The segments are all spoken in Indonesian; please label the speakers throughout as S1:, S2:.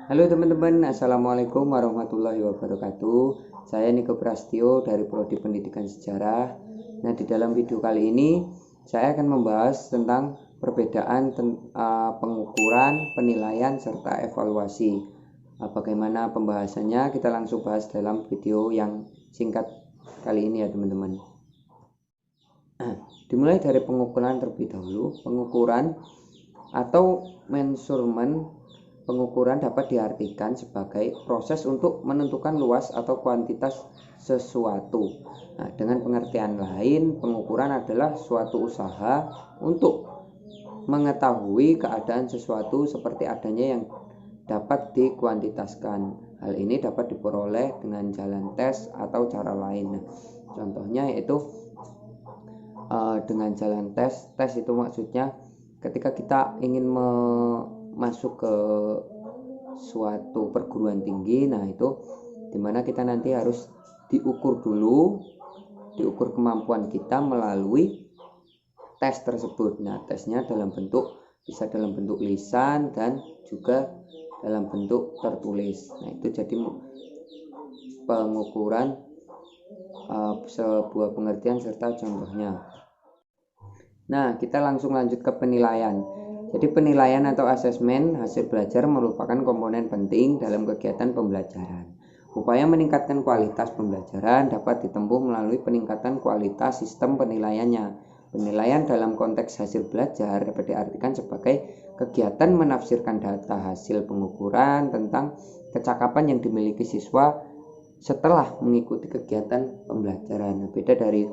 S1: Halo teman-teman, Assalamualaikum warahmatullahi wabarakatuh. Saya Niko Prastio dari Prodi Pendidikan Sejarah. Nah, di dalam video kali ini saya akan membahas tentang perbedaan pengukuran, penilaian, serta evaluasi. Bagaimana pembahasannya? Kita langsung bahas dalam video yang singkat kali ini ya teman-teman. Dimulai dari pengukuran terlebih dahulu. Pengukuran atau measurement. Pengukuran dapat diartikan sebagai proses untuk menentukan luas atau kuantitas sesuatu. Nah, dengan pengertian lain, pengukuran adalah suatu usaha untuk mengetahui keadaan sesuatu seperti adanya yang dapat dikuantitaskan. Hal ini dapat diperoleh dengan jalan tes atau cara lain. Nah, contohnya yaitu dengan jalan tes. Tes itu maksudnya ketika kita ingin masuk ke suatu perguruan tinggi, nah itu dimana kita nanti harus diukur dulu, diukur kemampuan kita melalui tes tersebut. Nah, tesnya bisa dalam bentuk lisan dan juga dalam bentuk tertulis. Nah, itu jadi pengukuran sebuah pengertian serta contohnya. Nah, kita langsung lanjut ke penilaian. Jadi penilaian atau asesmen hasil belajar merupakan komponen penting dalam kegiatan pembelajaran. Upaya meningkatkan kualitas pembelajaran dapat ditempuh melalui peningkatan kualitas sistem penilaiannya. Penilaian dalam konteks hasil belajar dapat diartikan sebagai kegiatan menafsirkan data hasil pengukuran tentang kecakapan yang dimiliki siswa setelah mengikuti kegiatan pembelajaran. Nah, beda dari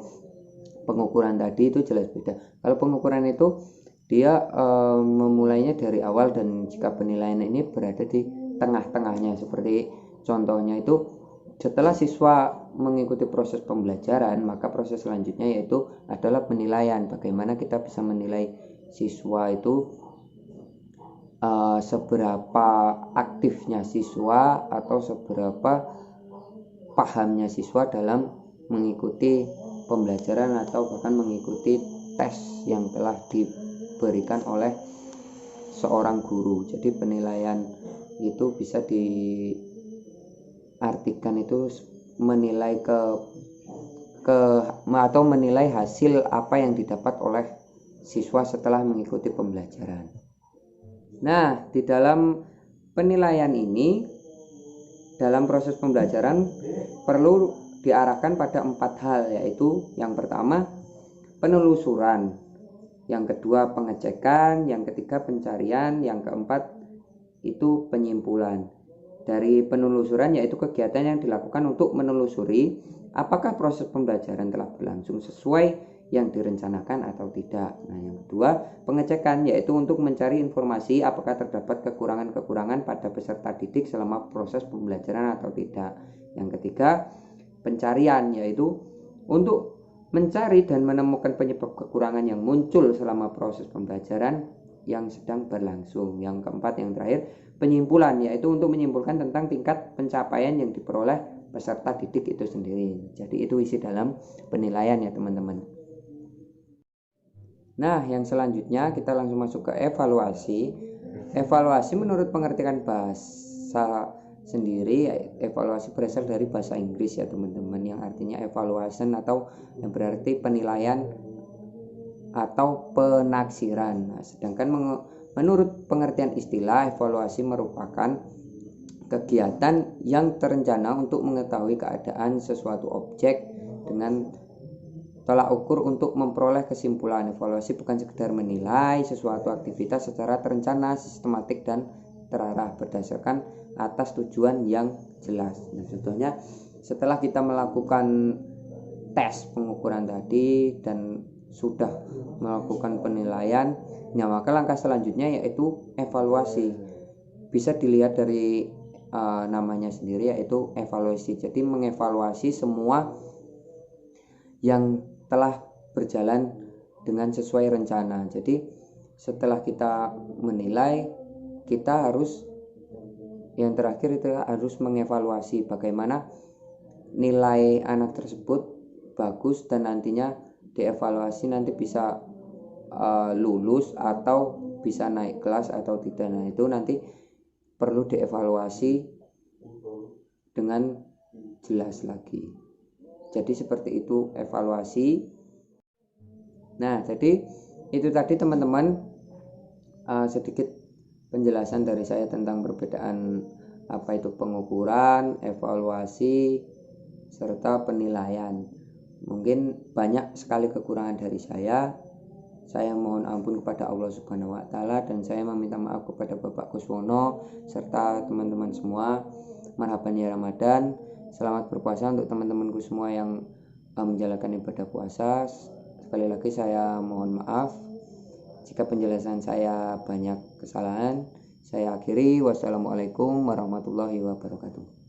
S1: pengukuran tadi itu jelas beda. Kalau pengukuran itu dia memulainya dari awal, dan jika penilaian ini berada di tengah-tengahnya, seperti contohnya itu setelah siswa mengikuti proses pembelajaran, maka proses selanjutnya yaitu adalah penilaian. Bagaimana kita bisa menilai siswa itu seberapa aktifnya siswa atau seberapa pahamnya siswa dalam mengikuti pembelajaran atau bahkan mengikuti tes yang telah diberikan oleh seorang guru. Jadi penilaian itu bisa diartikan itu menilai atau menilai hasil apa yang didapat oleh siswa setelah mengikuti pembelajaran. Nah, di dalam penilaian ini, dalam proses pembelajaran perlu diarahkan pada 4 hal, yaitu yang pertama penelusuran, yang kedua pengecekan, yang ketiga pencarian, yang keempat itu penyimpulan. Dari penelusuran yaitu kegiatan yang dilakukan untuk menelusuri apakah proses pembelajaran telah berlangsung sesuai yang direncanakan atau tidak. Nah, yang kedua pengecekan yaitu untuk mencari informasi apakah terdapat kekurangan-kekurangan pada peserta didik selama proses pembelajaran atau tidak. Yang ketiga pencarian yaitu untuk mencari dan menemukan penyebab kekurangan yang muncul selama proses pembelajaran yang sedang berlangsung. Yang keempat, yang terakhir, penyimpulan, yaitu untuk menyimpulkan tentang tingkat pencapaian yang diperoleh peserta didik itu sendiri. Jadi itu isi dalam penilaian ya teman-teman. Nah, yang selanjutnya kita langsung masuk ke evaluasi. Evaluasi menurut pengertian bahasa sendiri, evaluasi berasal dari bahasa Inggris ya teman-teman, yang artinya evaluation atau yang berarti penilaian atau penaksiran. Nah, sedangkan menurut pengertian istilah, evaluasi merupakan kegiatan yang terencana untuk mengetahui keadaan sesuatu objek dengan tolak ukur untuk memperoleh kesimpulan. Evaluasi bukan sekedar menilai sesuatu aktivitas secara terencana, sistematik, dan terarah berdasarkan atas tujuan yang jelas. Nah, contohnya setelah kita melakukan tes pengukuran tadi dan sudah melakukan penilaian, nah maka langkah selanjutnya yaitu evaluasi. Bisa dilihat dari namanya sendiri yaitu evaluasi. Jadi mengevaluasi semua yang telah berjalan dengan sesuai rencana. Jadi setelah kita menilai, kita harus yang terakhir itu harus mengevaluasi bagaimana nilai anak tersebut bagus dan nantinya dievaluasi nanti bisa lulus atau bisa naik kelas atau tidak. Nah, itu nanti perlu dievaluasi dengan jelas lagi. Jadi seperti itu evaluasi. Nah, jadi itu tadi teman-teman sedikit penjelasan dari saya tentang perbedaan apa itu pengukuran, evaluasi, serta penilaian. Mungkin banyak sekali kekurangan dari saya. Saya mohon ampun kepada Allah Subhanahu wa Ta'ala, dan saya meminta maaf kepada Bapak Kuswono serta teman-teman semua. Marhaban ya Ramadan. Selamat berpuasa untuk teman-temanku semua yang menjalankan ibadah puasa. Sekali lagi saya mohon maaf jika penjelasan saya banyak kesalahan. Saya akhiri. Wassalamualaikum warahmatullahi wabarakatuh.